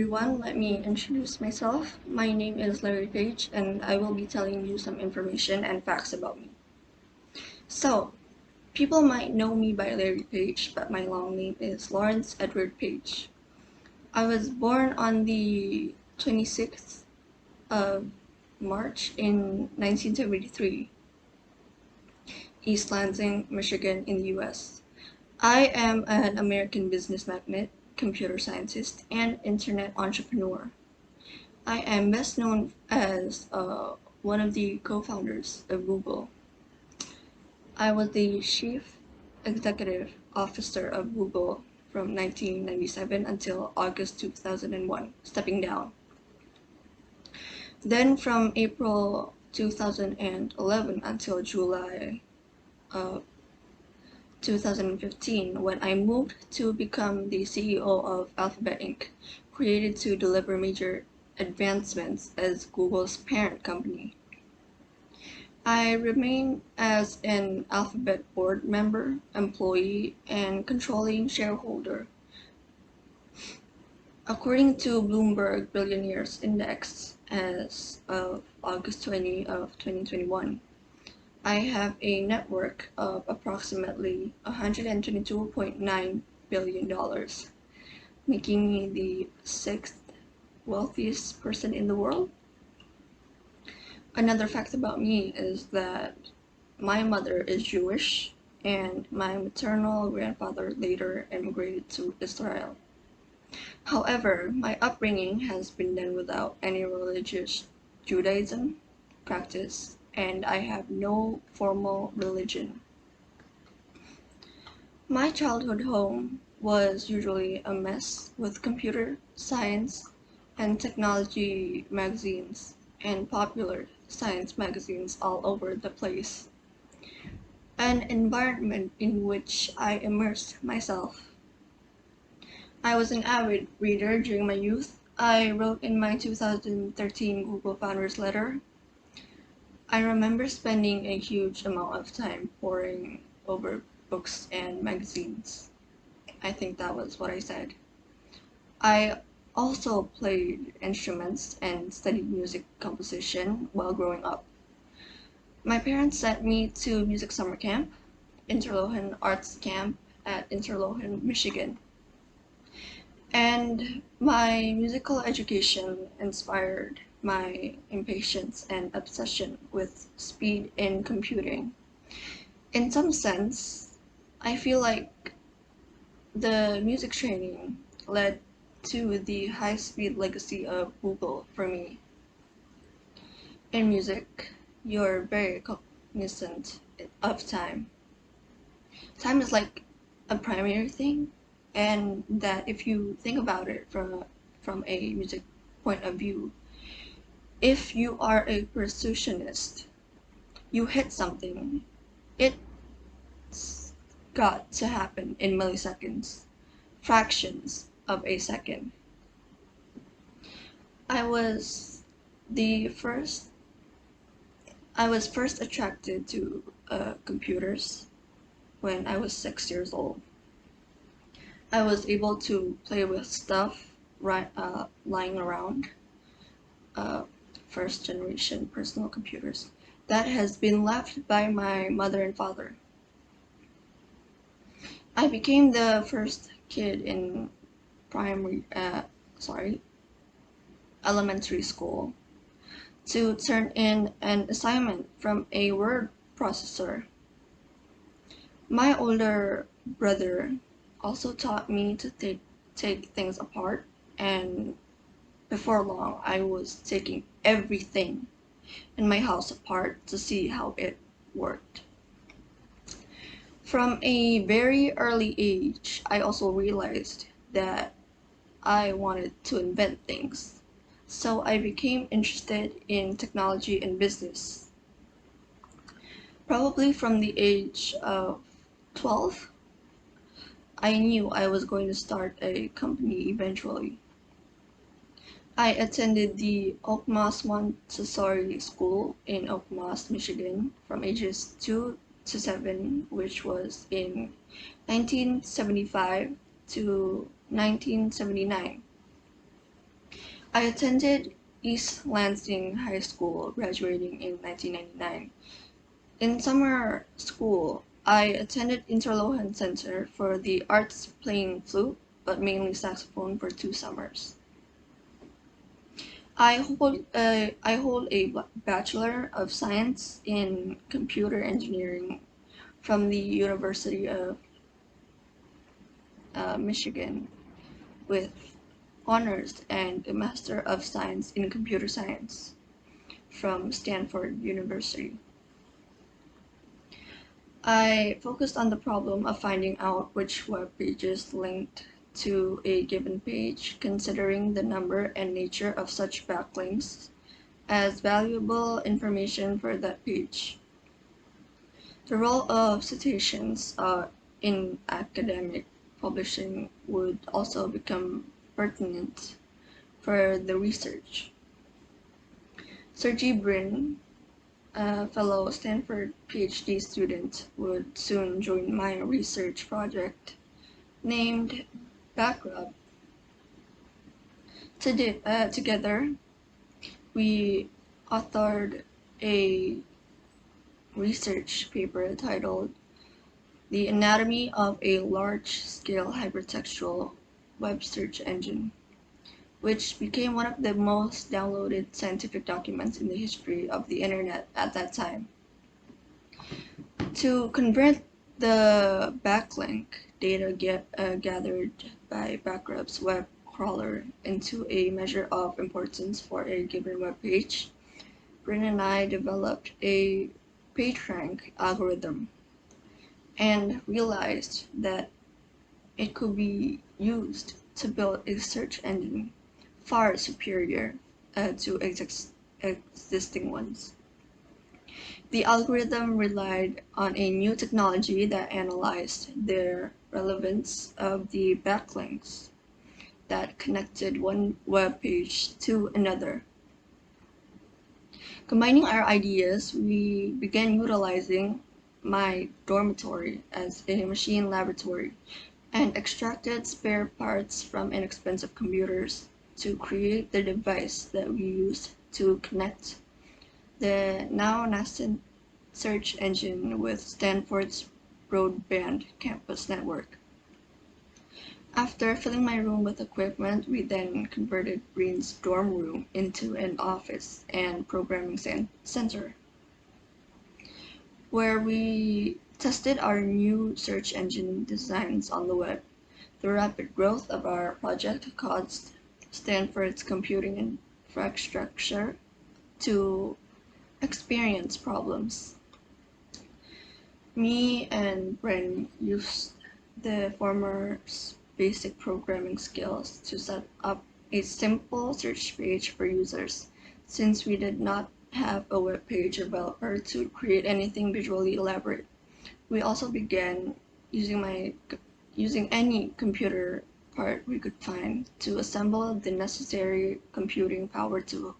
everyone, let me introduce myself. My name is Larry Page and I will be telling you some information and facts about me. So, people might know me by Larry Page, but my long name is Lawrence Edward Page. I was born on the 26th of March in 1973, East Lansing, Michigan in the US. I am an American business magnate, computer scientist, and internet entrepreneur. I am best known as one of the co-founders of Google. I was the chief executive officer of Google from 1997 until August 2001, stepping down. Then from April 2011 until July 2015, when I moved to become the CEO of Alphabet Inc., created to deliver major advancements as Google's parent company. I remain as an Alphabet board member, employee, and controlling shareholder. According to Bloomberg Billionaires Index as of August 20 of 2021, I have a net worth of approximately $122.9 billion, making me the sixth wealthiest person in the world. Another fact about me is that my mother is Jewish and my maternal grandfather later immigrated to Israel. However, my upbringing has been done without any religious Judaism practice, and I have no formal religion. My childhood home was usually a mess with computer, science, and technology magazines and popular science magazines all over the place. An environment in which I immersed myself. I was an avid reader during my youth. I wrote in my 2013 Google Founders letter. I remember spending a huge amount of time poring over books and magazines. I think that was what I said. I also played instruments and studied music composition while growing up. My parents sent me to music summer camp, Interlochen Arts Camp at Interlochen, Michigan. And my musical education inspired my impatience and obsession with speed in computing. In some sense, I feel like the music training led to the high-speed legacy of Google for me. In music, you're very cognizant of time. Time is like a primary thing, and that if you think about it from a music point of view, if you are a percussionist, you hit something, it's got to happen in milliseconds, fractions of a second. I was the first I was first attracted to computers when I was 6 years old. I was able to play with stuff lying around, uh, first generation personal computers. That has been left by my mother and father. I became the first kid in elementary school to turn in an assignment from a word processor. My older brother also taught me to take things apart, and before long I was taking everything in my house apart to see how it worked. From a very early age, I also realized that I wanted to invent things. So I became interested in technology and business. Probably from the age of 12, I knew I was going to start a company eventually. I attended the Oakmoss Montessori School in Oakmoss, Michigan from ages 2 to 7, which was in 1975 to 1979. I attended East Lansing High School, graduating in 1999. In summer school, I attended Interlochen Center for the arts playing flute, but mainly saxophone for 2 summers. I hold a Bachelor of Science in Computer Engineering from the University of Michigan with honors, and a Master of Science in Computer Science from Stanford University. I focused on the problem of finding out which web pages linked to a given page, considering the number and nature of such backlinks as valuable information for that page. The role of citations in academic publishing would also become pertinent for the research. Sergey Brin, a fellow Stanford PhD student, would soon join my research project named Backrub. Together, we authored a research paper titled The Anatomy of a Large-Scale Hypertextual Web Search Engine, which became one of the most downloaded scientific documents in the history of the internet at that time. To convert the backlink data gathered by Backrub's web crawler into a measure of importance for a given web page, Bryn and I developed a PageRank algorithm and realized that it could be used to build a search engine far superior to existing ones. The algorithm relied on a new technology that analyzed the relevance of the backlinks that connected one web page to another. Combining our ideas, we began utilizing my dormitory as a machine laboratory and extracted spare parts from inexpensive computers to create the device that we used to connect the now nascent search engine with Stanford's broadband campus network. After filling my room with equipment, we then converted Breen's dorm room into an office and programming center, where we tested our new search engine designs on the web. The rapid growth of our project caused Stanford's computing infrastructure to experience problems. Me and Bren used the former's basic programming skills to set up a simple search page for users, since we did not have a web page developer to create anything visually elaborate. We also began using any computer part we could find to assemble the necessary computing power to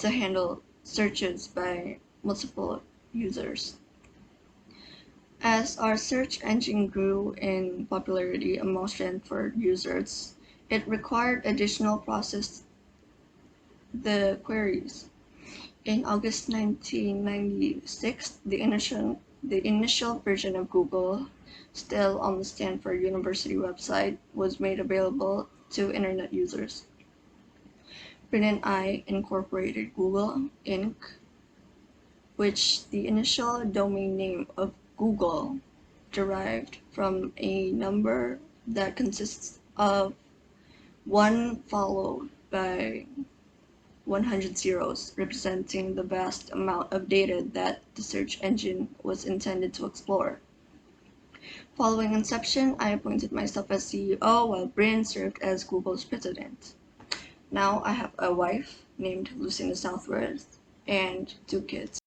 handle searches by multiple users. As our search engine grew in popularity among Stanford users, it required additional process the queries. In August 1996, the initial version of Google, still on the Stanford University website, was made available to internet users. Bryn and I incorporated Google Inc., which the initial domain name of Google derived from a number that consists of 1 followed by 100 zeros, representing the vast amount of data that the search engine was intended to explore. Following inception, I appointed myself as CEO while Bryn served as Google's president. Now I have a wife named Lucinda Southworth and 2 kids.